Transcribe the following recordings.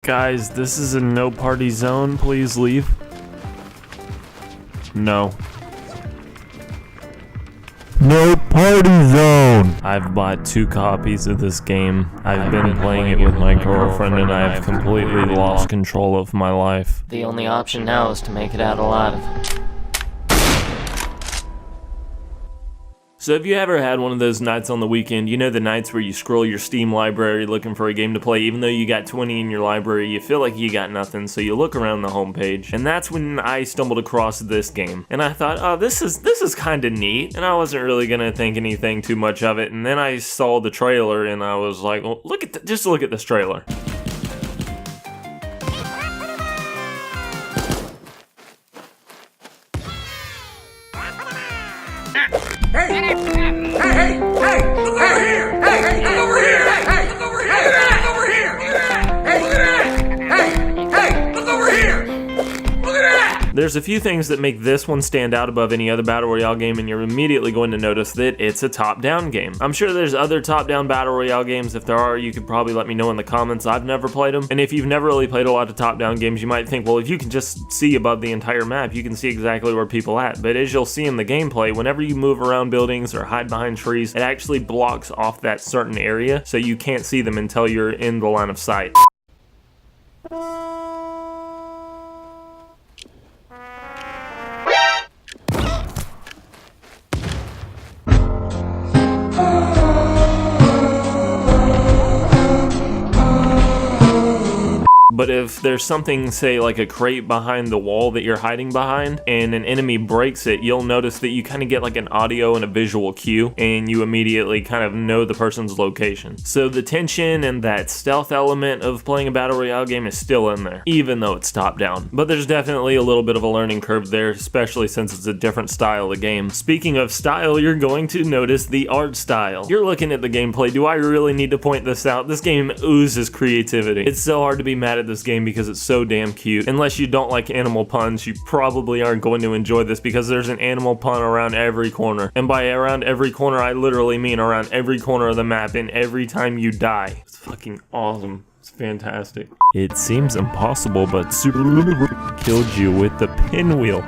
Guys, this is a no party zone. Please leave. No. No party zone! I've bought 2 copies of this game. I've been playing it with my girlfriend and I have completely lost control of my life. The only option now is to make it out alive. So have you ever had one of those nights on the weekend, you know, the nights where you scroll your Steam library looking for a game to play, even though you got 20 in your library, you feel like you got nothing, so you look around the homepage, and that's when I stumbled across this game. And I thought, oh, this is kind of neat, and I wasn't really gonna think anything too much of it, and then I saw the trailer, and I was like, well, just look at this trailer. Hey, look over here! Hey, look over here! Hey, look over here! Look over here! Hey, look at that! Hey, look over here! Look at that! There's a few things that make this one stand out above any other Battle Royale game, and you're immediately going to notice that it's a top-down game. I'm sure there's other top-down Battle Royale games. If there are, you could probably let me know in the comments. I've never played them. And if you've never really played a lot of top-down games, you might think, well, if you can just see above the entire map, you can see exactly where people are at. But as you'll see in the gameplay, whenever you move around buildings or hide behind trees, it actually blocks off that certain area, so you can't see them until you're in the line of sight. But if there's something, say like a crate behind the wall that you're hiding behind and an enemy breaks it, you'll notice that you kind of get like an audio and a visual cue and you immediately kind of know the person's location. So the tension and that stealth element of playing a Battle Royale game is still in there, even though it's top down. But there's definitely a little bit of a learning curve there, especially since it's a different style of game. Speaking of style, you're going to notice the art style. You're looking at the gameplay. Do I really need to point this out? This game oozes creativity. It's so hard to be mad at this game because it's so damn cute. Unless you don't like animal puns, you probably aren't going to enjoy this because there's an animal pun around every corner. And by around every corner, I literally mean around every corner of the map and every time you die. It's fucking awesome. It's fantastic. It seems impossible, but Super killed you with the pinwheel.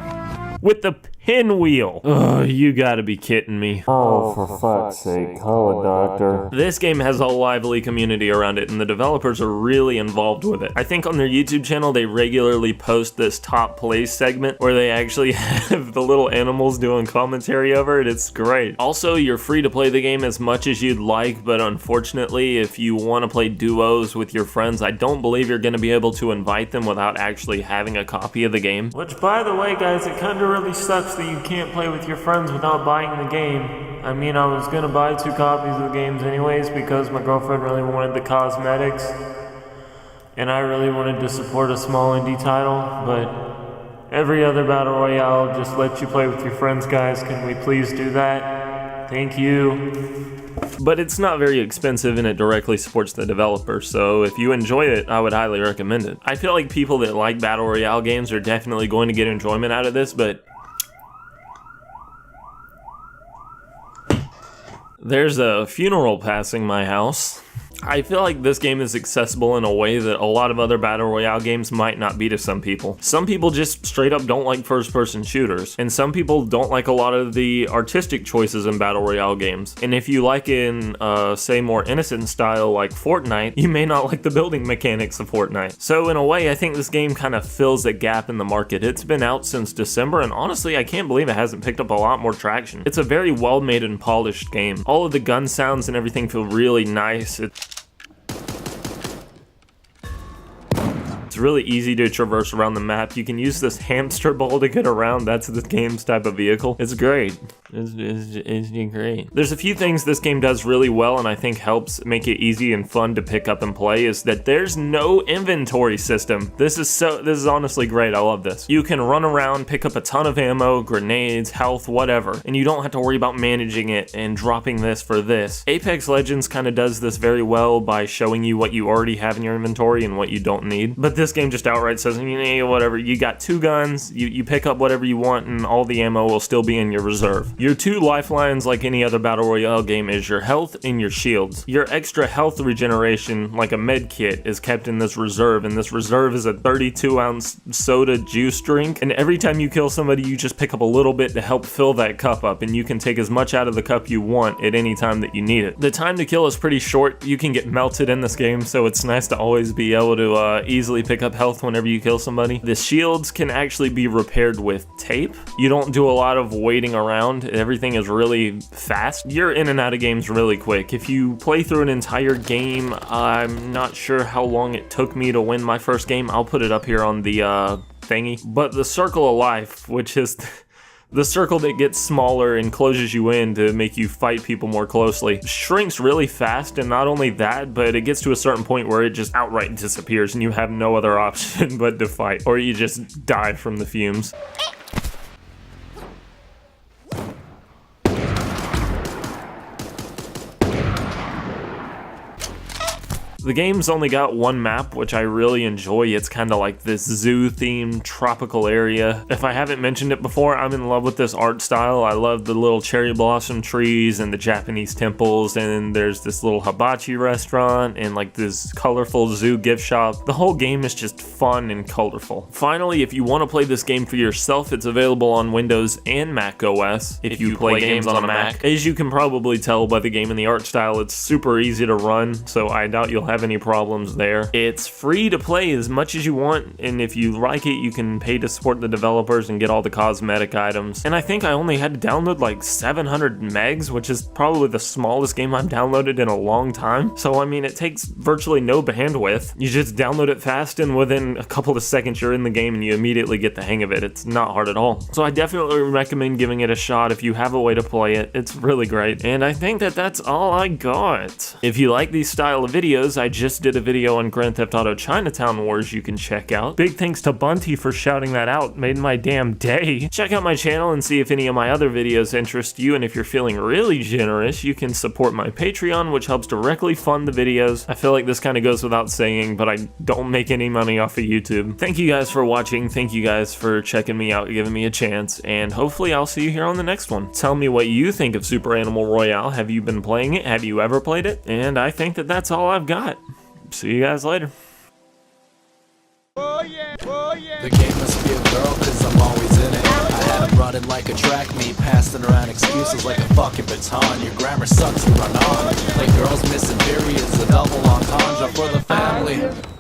With the pinwheel! Ugh, you gotta be kidding me. Oh, for fuck's sake, call a doctor. This game has a lively community around it, and the developers are really involved with it. I think on their YouTube channel, they regularly post this top plays segment where they actually have the little animals doing commentary over it. It's great. Also, you're free to play the game as much as you'd like, but unfortunately, if you want to play duos with your friends, I don't believe you're gonna be able to invite them without actually having a copy of the game. Which, by the way, guys, it kinda really sucks that you can't play with your friends without buying the game. I mean, I was gonna buy 2 copies of the games anyways because my girlfriend really wanted the cosmetics and I really wanted to support a small indie title, but every other Battle Royale just lets you play with your friends, guys. Can we please do that? Thank you. But it's not very expensive and it directly supports the developer, so if you enjoy it, I would highly recommend it. I feel like people that like Battle Royale games are definitely going to get enjoyment out of this, but there's a funeral passing my house. I feel like this game is accessible in a way that a lot of other Battle Royale games might not be to some people. Some people just straight up don't like first-person shooters, and some people don't like a lot of the artistic choices in Battle Royale games. And if you like in, say, more innocent style like Fortnite, you may not like the building mechanics of Fortnite. So in a way, I think this game kind of fills a gap in the market. It's been out since December, and honestly, I can't believe it hasn't picked up a lot more traction. It's a very well-made and polished game. All of the gun sounds and everything feel really nice. It's really easy to traverse around the map. You can use this hamster ball to get around. That's the game's type of vehicle. It's great. It's great. There's a few things this game does really well and I think helps make it easy and fun to pick up and play is that there's no inventory system. This is honestly great. I love this. You can run around, pick up a ton of ammo, grenades, health, whatever, and you don't have to worry about managing it and dropping this for this. Apex Legends kind of does this very well by showing you what you already have in your inventory and what you don't need. But this this game just outright says, you know, whatever, you got 2 guns, you pick up whatever you want, and all the ammo will still be in your reserve. Your 2 lifelines, like any other Battle Royale game, is your health and your shields. Your extra health regeneration, like a med kit, is kept in this reserve, and this reserve is a 32-ounce soda juice drink, and every time you kill somebody, you just pick up a little bit to help fill that cup up, and you can take as much out of the cup you want at any time that you need it. The time to kill is pretty short. You can get melted in this game, so it's nice to always be able to easily pick up health whenever you kill somebody. The shields can actually be repaired with tape. You don't do a lot of waiting around. Everything is really fast. You're in and out of games really quick. If you play through an entire game, I'm not sure how long it took me to win my first game. I'll put it up here on the thingy. But the circle of life, which is the circle that gets smaller and closes you in to make you fight people more closely, shrinks really fast, and not only that, but it gets to a certain point where it just outright disappears and you have no other option but to fight, or you just die from the fumes. The game's only got 1 map, which I really enjoy. It's kind of like this zoo-themed tropical area. If I haven't mentioned it before, I'm in love with this art style. I love the little cherry blossom trees and the Japanese temples, and there's this little hibachi restaurant and like this colorful zoo gift shop. The whole game is just fun and colorful. Finally, if you want to play this game for yourself, it's available on Windows and Mac OS. If you play games on a Mac. As you can probably tell by the game and the art style, it's super easy to run, so I doubt you'll have any problems there. It's free to play as much as you want, and if you like it, you can pay to support the developers and get all the cosmetic items. And I think I only had to download like 700 megs, which is probably the smallest game I've downloaded in a long time. So I mean, it takes virtually no bandwidth. You just download it fast, and within a couple of seconds you're in the game and you immediately get the hang of it. It's not hard at all. So I definitely recommend giving it a shot if you have a way to play it. It's really great. And I think that that's all I got. If you like these style of videos, I just did a video on Grand Theft Auto Chinatown Wars you can check out. Big thanks to Bunty for shouting that out, made my damn day. Check out my channel and see if any of my other videos interest you, and if you're feeling really generous, you can support my Patreon, which helps directly fund the videos. I feel like this kind of goes without saying, but I don't make any money off of YouTube. Thank you guys for watching, thank you guys for checking me out, giving me a chance, and hopefully I'll see you here on the next one. Tell me what you think of Super Animal Royale. Have you been playing it? Have you ever played it? And I think that that's all I've got. See you guys later. Oh yeah, oh yeah. The game must be a girl, cause I'm always in it. I had it running like a track meet, passing around excuses like a fucking baton. Your grammar sucks, you run on. Like girls missing periods, a double entendre for the family.